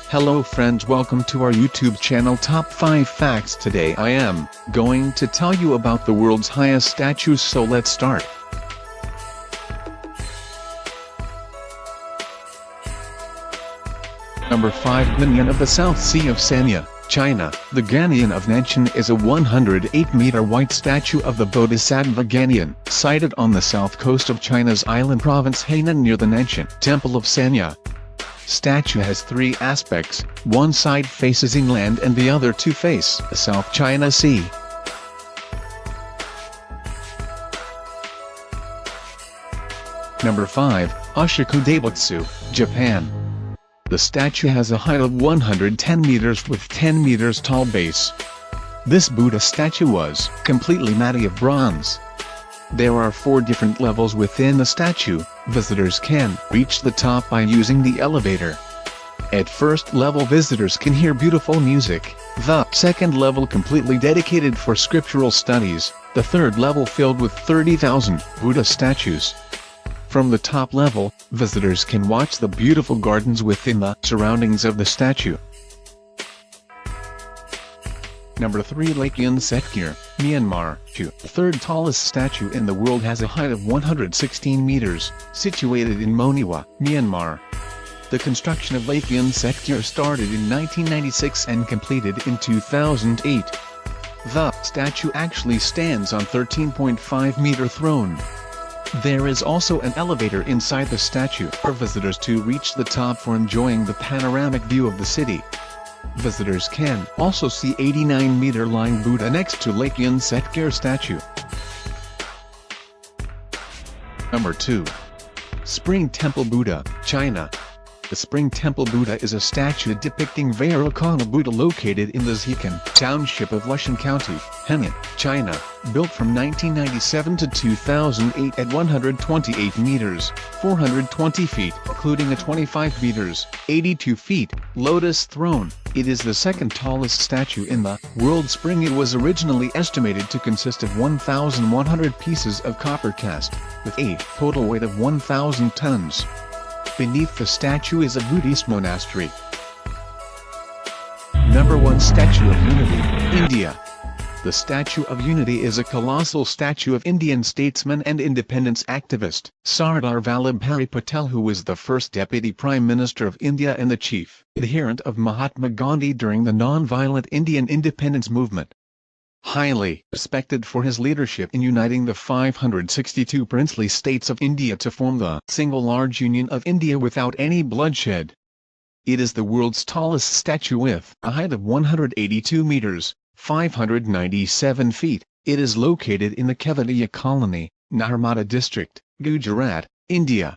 Hello friends, welcome to our YouTube channel Top 5 Facts. Today I am going to tell you about the world's highest statues, so let's start. Number 5. Guanyin of the South Sea of Sanya, China. The Guanyin of Nanshan is a 108-meter white statue of the Bodhisattva Guanyin, sited on the south coast of China's island province Hainan near the Nanshan Temple of Sanya. Statue has three aspects: one side faces inland and the other two face the South China Sea. Number 5. Oshoku Daibutsu, Japan. The statue has a height of 110 meters with 10 meters tall base. This Buddha statue was completely made of bronze. There are 4 different levels within the statue. Visitors can reach the top by using the elevator. At first level, visitors can hear beautiful music, the second level completely dedicated for scriptural studies, the third level filled with 30,000 Buddha statues. From the top level, visitors can watch the beautiful gardens within the surroundings of the statue. Number 3. Lake Yunsekir, Myanmar. The third tallest statue in the world has a height of 116 meters, situated in Moniwa, Myanmar. The construction of Lake Yunsekir started in 1996 and completed in 2008. The statue actually stands on 13.5-meter throne. There is also an elevator inside the statue for visitors to reach the top for enjoying the panoramic view of the city. Visitors can also see 89-meter lying Buddha next to Lake Yunsekir statue. Number 2. Spring Temple Buddha, China. The Spring Temple Buddha is a statue depicting Vairocana Buddha located in the Xikan township of Lushan County, Henan, China, built from 1997 to 2008 at 128 meters, 420 feet, including a 25 meters, 82 feet, lotus throne. It is the second tallest statue in the world. Spring. It was originally estimated to consist of 1,100 pieces of copper cast, with a total weight of 1,000 tons. Beneath the statue is a Buddhist monastery. Number 1. Statue of Unity, India. The Statue of Unity is a colossal statue of Indian statesman and independence activist, Sardar Vallabhbhai Patel, who was the first Deputy Prime Minister of India and the chief adherent of Mahatma Gandhi during the non-violent Indian independence movement. Highly respected for his leadership in uniting the 562 princely states of India to form the single large Union of India without any bloodshed. It is the world's tallest statue with a height of 182 meters, 597 feet. It is located in the Kevadia colony, Narmada district, Gujarat, India.